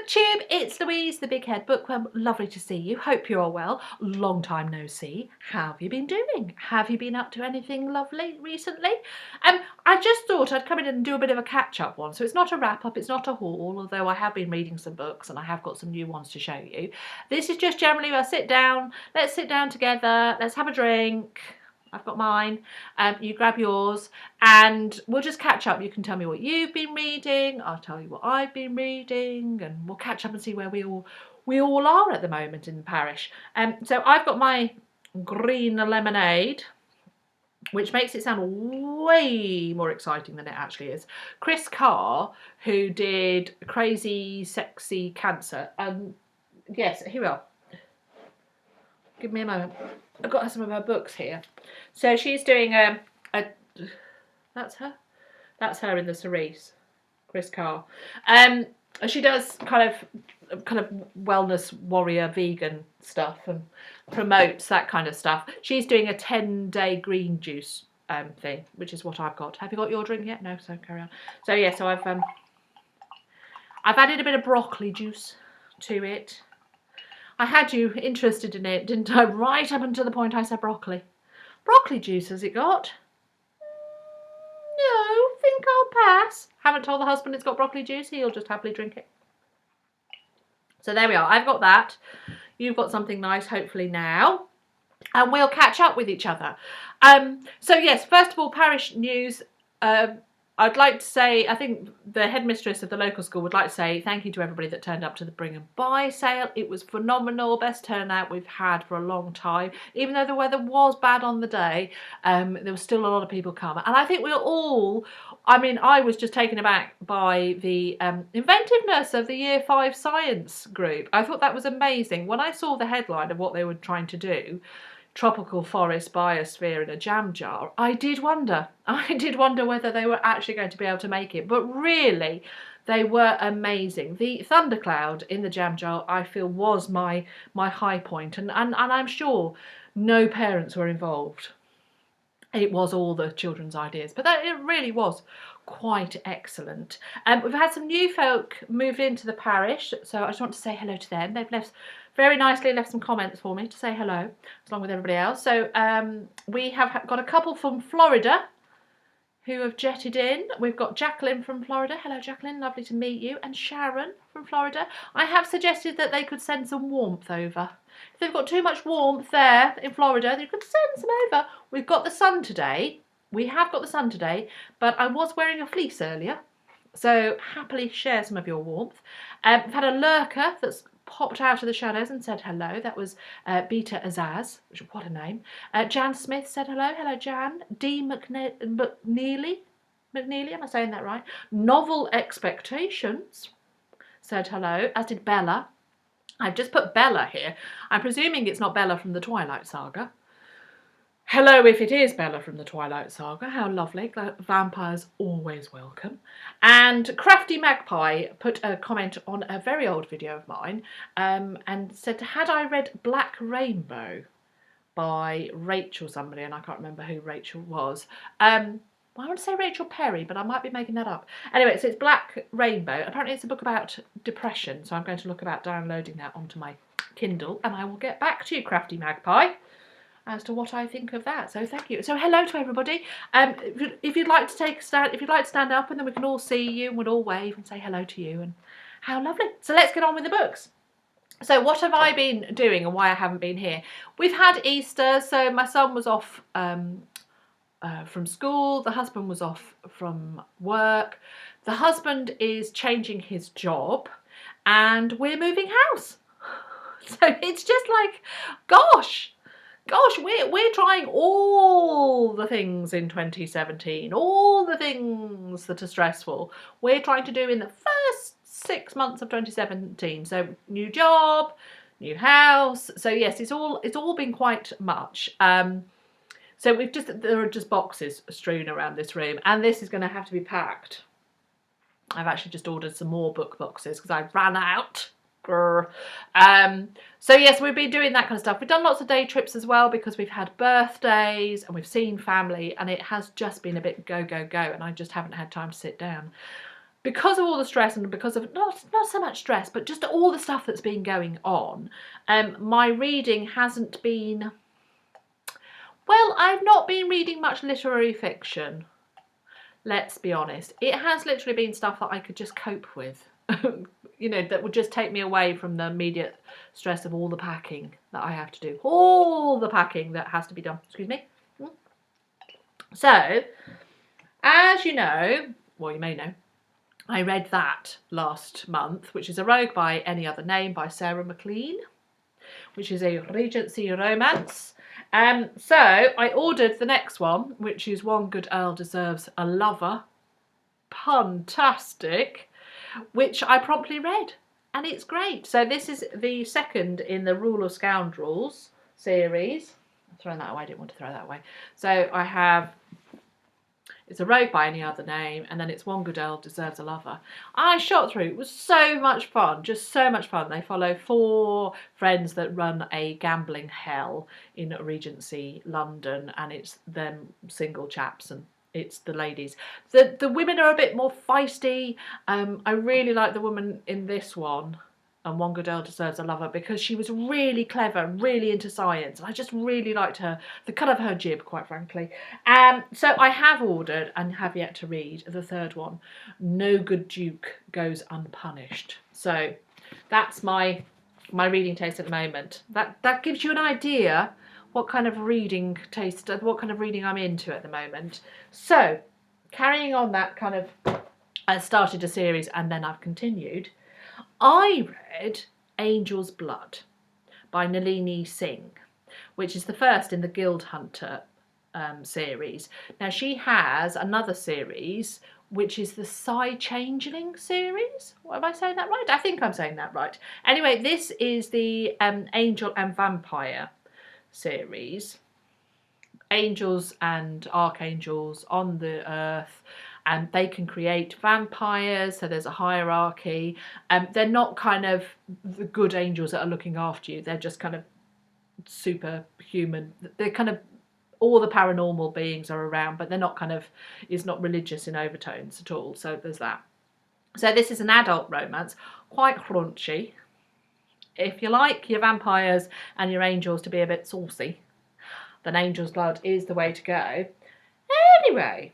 BookTube, it's Louise, the Big Head Bookworm. Lovely to see you. Hope you're all well. Long time no see. How have you been doing? Have you been up to anything lovely recently? I just thought I'd come in and do a bit of a catch-up one. So it's not a wrap-up, it's not a haul, although I have been reading some books and I have got some new ones to show you. This is just generally where I sit down, let's sit down together, let's have a drink. I've got mine, you grab yours, and we'll just catch up. You can tell me what you've been reading, I'll tell you what I've been reading, and we'll catch up and see where we all are at the moment in the parish. So I've got my green lemonade, which makes it sound way more exciting than it actually is. Kris Carr, who did Crazy Sexy Cancer, yes, here we are. Give me a moment. I've got some of her books here. So she's doing that's her in the cerise, Kris Carr. She does kind of wellness warrior vegan stuff and promotes that kind of stuff. She's doing a 10-day green juice thing, which is what I've got. Have you got your drink yet? No, so carry on. So yeah, so I've added a bit of broccoli juice to it. I had you interested in it, didn't I? Right up until the point I said broccoli. Broccoli juice has it got? No, think I'll pass. Haven't told the husband it's got broccoli juice. He'll just happily drink it. So there we are. I've got that. You've got something nice, hopefully now. And we'll catch up with each other. So yes, first of all, parish news. I'd like to say, I think the headmistress of the local school would like to say thank you to everybody that turned up to the Bring and Buy sale. It was phenomenal, best turnout we've had for a long time. Even though the weather was bad on the day, there was still a lot of people coming. And I think we're all, I was just taken aback by the inventiveness of the Year 5 science group. I thought that was amazing. When I saw the headline of what they were trying to do, tropical forest biosphere in a jam jar, I did wonder whether they were actually going to be able to make it, but really they were amazing. The thundercloud in the jam jar, I feel, was my high point, and I'm sure no parents were involved. It was all the children's ideas, but it really was quite excellent. We've had some new folk moved into the parish, so I just want to say hello to them. They've left very nicely, left some comments for me to say hello, along with everybody else. So we have got a couple from Florida who have jetted in. We've got Jacqueline from Florida. Hello, Jacqueline, lovely to meet you. And Sharon from Florida. I have suggested that they could send some warmth over. If they've got too much warmth there in Florida, they could send some over. We've got the sun today. We have got the sun today, but I was wearing a fleece earlier, so happily share some of your warmth. We've had a lurker that's popped out of the shadows and said hello. That was Beta Azaz, which, what a name. Jan Smith said hello. Hello, Jan. D. McNeely, am I saying that right? Novel Expectations said hello, as did Bella. I've just put Bella here. I'm presuming it's not Bella from the Twilight Saga. Hello if it is Bella from the Twilight Saga. How lovely. Vampires always welcome. And Crafty Magpie put a comment on a very old video of mine and said, had I read Black Rainbow by Rachel somebody, and I can't remember who Rachel was. I want to say Rachel Perry, but I might be making that up. Anyway, so it's Black Rainbow. Apparently it's a book about depression, so I'm going to look about downloading that onto my Kindle, and I will get back to you, Crafty Magpie, as to what I think of that. So thank you. So hello to everybody. If you'd like to stand up, and then we can all see you and we'll all wave and say hello to you, and how lovely. So let's get on with the books. So what have I been doing and why I haven't been here? We've had Easter, so my son was off from school, the husband was off from work, the husband is changing his job, and we're moving house. So it's just like, gosh, we're trying all the things in 2017, all the things that are stressful, we're trying to do in the first 6 months of 2017. So new job, new house. So yes, it's all been quite much. So there are just boxes strewn around this room, and this is going to have to be packed. I've actually just ordered some more book boxes because I ran out. So yes, we've been doing that kind of stuff. We've done lots of day trips as well because we've had birthdays and we've seen family, and it has just been a bit go, and I just haven't had time to sit down. because of all the stress and because of not so much stress, but just all the stuff that's been going on, my reading hasn't been, well, I've not been reading much literary fiction. Let's be honest. It has literally been stuff that I could just cope with. You know, that would just take me away from the immediate stress of all the packing that I have to do. All the packing that has to be done. Excuse me. So, as you know, well, you may know, I read that last month, which is A Rogue by Any Other Name by Sarah MacLean, which is a Regency romance. So I ordered the next one, which is One Good Earl Deserves a Lover. Fantastic. Which I promptly read, and it's great. So this is the second in the Rule of Scoundrels series. I'm throwing that away, I didn't want to throw that away. So I have, it's A Rogue by Any Other Name, and then it's One Good Earl Deserves a Lover. I shot through, it was so much fun, just so much fun. They follow 4 friends that run a gambling hell in Regency, London, and it's them single chaps and it's the ladies. The women are a bit more feisty. I really like the woman in this one, and One Good Earl Deserves a Lover, because she was really clever, really into science. And I just really liked her, the cut of her jib, quite frankly. So I have ordered and have yet to read the third one, No Good Duke Goes Unpunished. So that's my reading taste at the moment. That gives you an idea what kind of reading taste, what kind of reading I'm into at the moment. So, carrying on that kind of, I started a series and then I've continued. I read Angel's Blood by Nalini Singh, which is the first in the Guild Hunter series. Now she has another series, which is the Changeling series. What, am I saying that right? I think I'm saying that right. Anyway, this is the Angel and Vampire series. Angels and archangels on the earth, and they can create vampires, so there's a hierarchy. They're not kind of the good angels that are looking after you, they're just kind of superhuman. They're kind of, all the paranormal beings are around, but they're not kind of, it's not religious in overtones at all, so there's that. So this is an adult romance, quite crunchy. If you like your vampires and your angels to be a bit saucy, then Angel's Blood is the way to go. Anyway,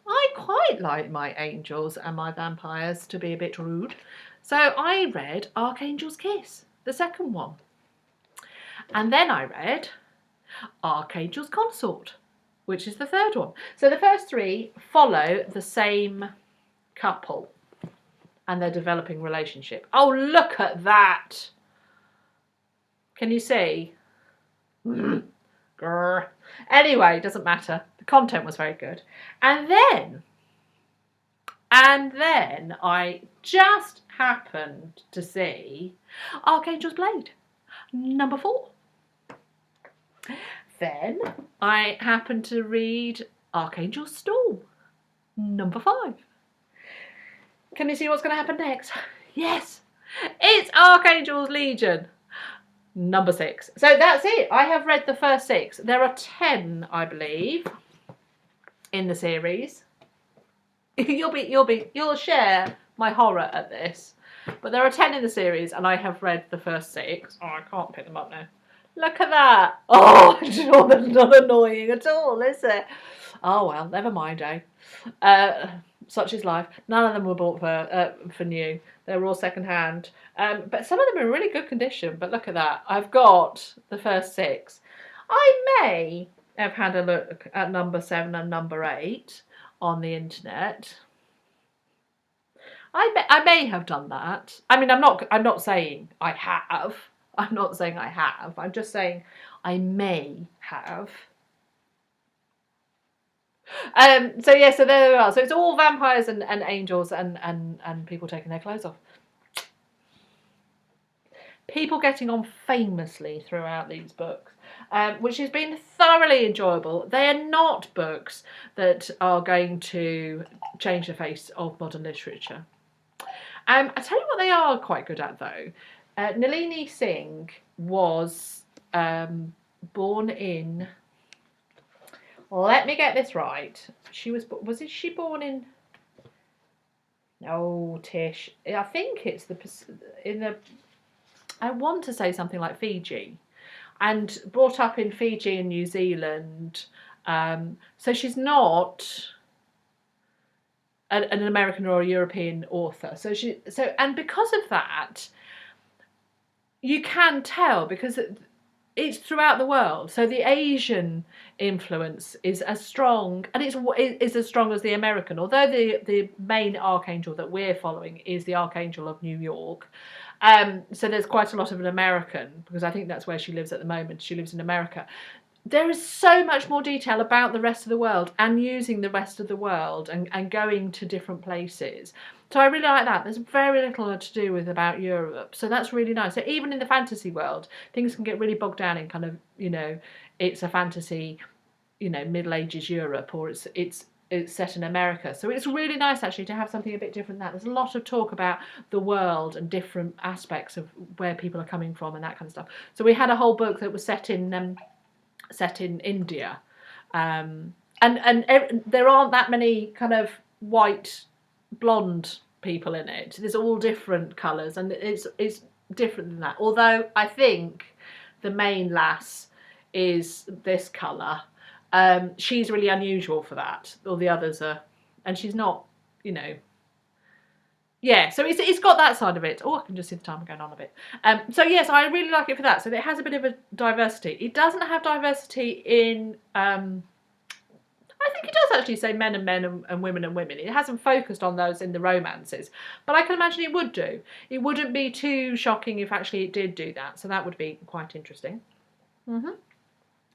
I quite like my angels and my vampires to be a bit rude. So I read Archangel's Kiss, the second one. And then I read Archangel's Consort, which is the third one. So the first 3 follow the same couple and their developing relationship. Oh, look at that! Can you see? Grr. Anyway, doesn't matter. The content was very good. And then I just happened to see Archangel's Blade, number 4. Then I happened to read Archangel's Storm, number 5. Can you see what's going to happen next? Yes, it's Archangel's Legion, number 6. So that's it. I have read the first 6. There are 10, I believe, in the series. You'll share my horror at this. But there are 10 in the series, and I have read the first 6. Oh, I can't pick them up now. Look at that. Oh, it's not annoying at all, is it? Oh well, never mind, eh? Such is life. None of them were bought for new. They were all second hand. But some of them are in really good condition. But look at that. I've got the first 6. I may have had a look at number 7 and number 8 on the internet. I may have done that. I mean, I'm not saying I have. I'm not saying I have. I'm just saying I may have. So yeah, so there we are. So it's all vampires and angels and people taking their clothes off. People getting on famously throughout these books, which has been thoroughly enjoyable. They are not books that are going to change the face of modern literature. I tell you what they are quite good at though. Nalini Singh was born in, let me get this right. She was born in Oh, Tish. I think it's I want to say something like Fiji, and brought up in Fiji and New Zealand. So she's not an American or a European author. And because of that, you can tell, because it's throughout the world. So the Asian influence is as strong, and it's as strong as the American. Although the main archangel that we're following is the Archangel of New York. So there's quite a lot of an American, because I think that's where she lives at the moment. She lives in America. There is so much more detail about the rest of the world, and using the rest of the world, and going to different places. So I really like that. There's very little to do with about Europe. So that's really nice. So even in the fantasy world, things can get really bogged down in kind of, it's a fantasy, Middle Ages Europe, or it's set in America. So it's really nice actually to have something a bit different than that. There's a lot of talk about the world and different aspects of where people are coming from and that kind of stuff. So we had a whole book that was set in India, and there aren't that many kind of white blonde people in it. There's all different colours, and it's different than that. Although I think the main lass is this colour. She's really unusual for that. All the others are, and she's not, yeah, so it's got that side of it. Oh, I can just see the time going on a bit. So yes, I really like it for that. So it has a bit of a diversity. It doesn't have diversity in, I think it does actually say men and men and women and women. It hasn't focused on those in the romances, but I can imagine it would do. It wouldn't be too shocking if actually it did do that. So that would be quite interesting.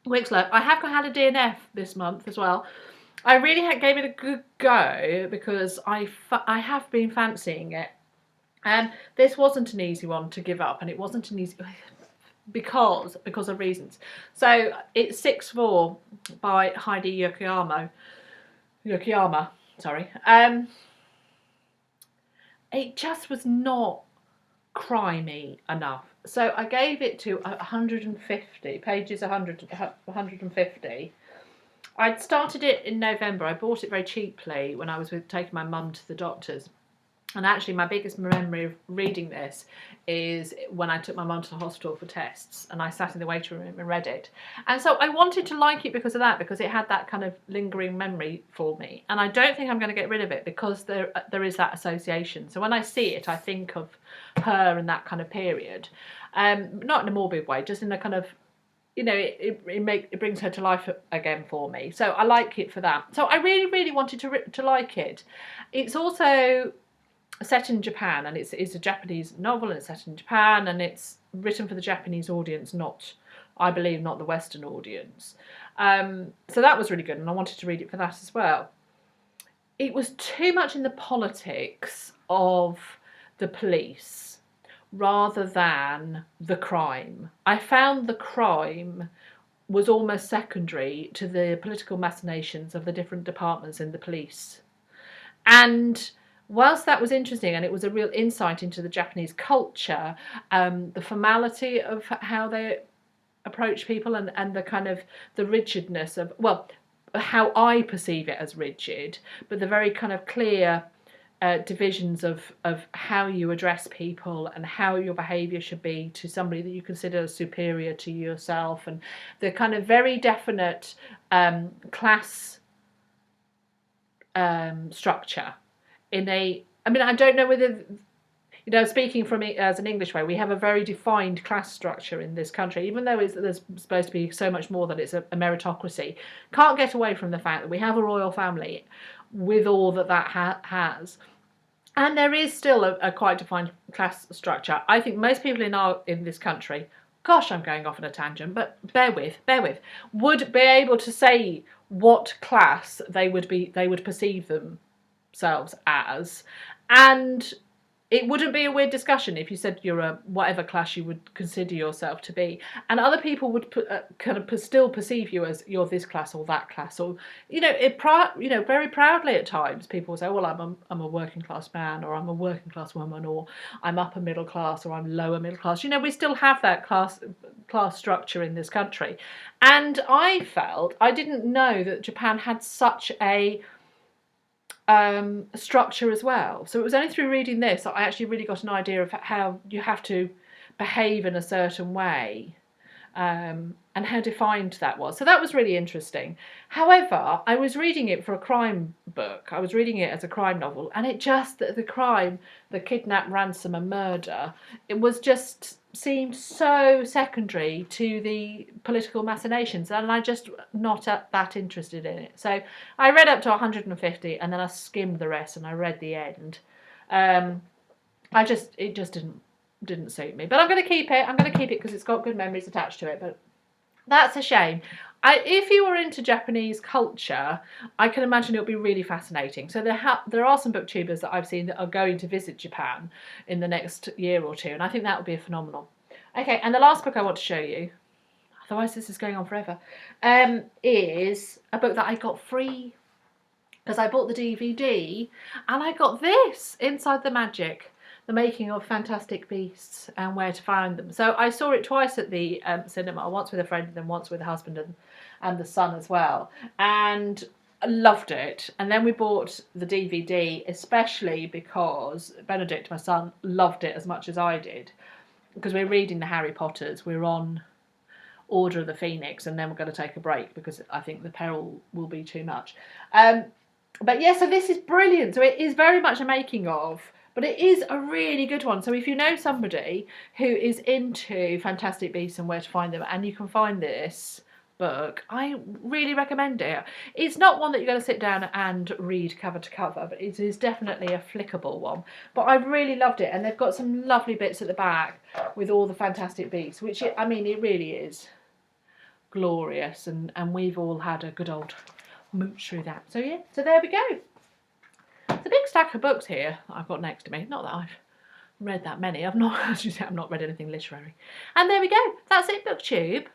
Wixler, I have had a DNF this month as well. I really gave it a good go, because I have been fancying it. And this wasn't an easy one to give up, and it wasn't an easy because of reasons. So it's SixFour by Hideo Yokoyama. Sorry. It just was not crimey enough. So I gave it to 150 pages, 150. I'd started it in November. I bought it very cheaply when I was taking my mum to the doctors. And actually my biggest memory of reading this is when I took my mum to the hospital for tests, and I sat in the waiting room and read it. And so I wanted to like it because of that, because it had that kind of lingering memory for me. And I don't think I'm going to get rid of it, because there is that association. So when I see it, I think of her and that kind of period. Not in a morbid way, just in a kind of, it brings her to life again for me. So I like it for that. So I really, really wanted to like it. It's also set in Japan, and it's a Japanese novel, and it's set in Japan, and it's written for the Japanese audience, I believe not the Western audience. So that was really good, and I wanted to read it for that as well. It was too much in the politics of the police rather than the crime. I found the crime was almost secondary to the political machinations of the different departments in the police. And whilst that was interesting, and it was a real insight into the Japanese culture, the formality of how they approach people, and the kind of the rigidness of, well, how I perceive it as rigid, but the very kind of clear divisions of how you address people and how your behaviour should be to somebody that you consider superior to yourself, and the kind of very definite class structure I don't know whether, speaking from it as an English way, we have a very defined class structure in this country, even though there's supposed to be so much more that it's a meritocracy. Can't get away from the fact that we have a royal family with all that has. And there is still a quite defined class structure. I think most people in this country, gosh, I'm going off on a tangent, but bear with, would be able to say what class they would perceive themselves as, and it wouldn't be a weird discussion if you said you're a whatever class you would consider yourself to be, and other people would still perceive you as you're this class or that class, or very proudly at times people will say, well, I'm a working class man, or I'm a working class woman, or I'm upper middle class, or I'm lower middle class. We still have that class structure in this country, and I didn't know that Japan had such a structure as well. So it was only through reading this that I actually really got an idea of how you have to behave in a certain way, and how defined that was. So that was really interesting. However, I was reading it for a crime book. I was reading it as a crime novel, and it just, the crime, the kidnap, ransom and murder, it was just seemed so secondary to the political machinations, and I just not that interested in it. So I read up to 150 and then I skimmed the rest and I read the end. It just didn't suit me, but I'm going to keep it. I'm going to keep it because it's got good memories attached to it, but that's a shame. If you were into Japanese culture, I can imagine it'll be really fascinating. So there are some booktubers that I've seen that are going to visit Japan in the next year or two, and I think that would be phenomenal. Okay, and the last book I want to show you, otherwise this is going on forever, is a book that I got free because I bought the DVD, and I got this, Inside the Magic, the making of Fantastic Beasts and Where to Find Them. So I saw it twice at the cinema, once with a friend and then once with a husband and the son as well, and I loved it. And then we bought the DVD, especially because Benedict, my son, loved it as much as I did, because we're reading the Harry Potters. We're on Order of the Phoenix, and then we're going to take a break because I think the peril will be too much. But yeah, so this is brilliant. So it is very much a making of, but it is a really good one. So if you know somebody who is into Fantastic Beasts and Where to Find Them, and you can find this book, I really recommend it. It's not one that you're going to sit down and read cover to cover, but it is definitely a flickable one. But I really loved it, and they've got some lovely bits at the back with all the Fantastic Beasts, which, I mean, it really is glorious, and we've all had a good old mooch through that. So yeah, so there we go. It's a big stack of books here that I've got next to me. Not that I've read that many. I've not, as you say, I've not read anything literary. And there we go. That's it, BookTube.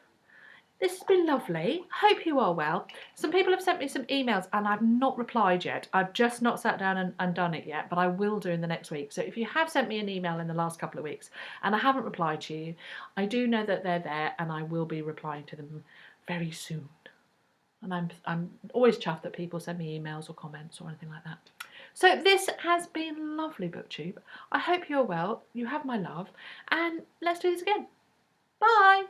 This has been lovely. Hope you are well. Some people have sent me some emails and I've not replied yet. I've just not sat down and done it yet, but I will do in the next week. So if you have sent me an email in the last couple of weeks and I haven't replied to you, I do know that they're there and I will be replying to them very soon. And I'm always chuffed that people send me emails or comments or anything like that. So this has been lovely, BookTube. I hope you're well, you have my love, and let's do this again. Bye!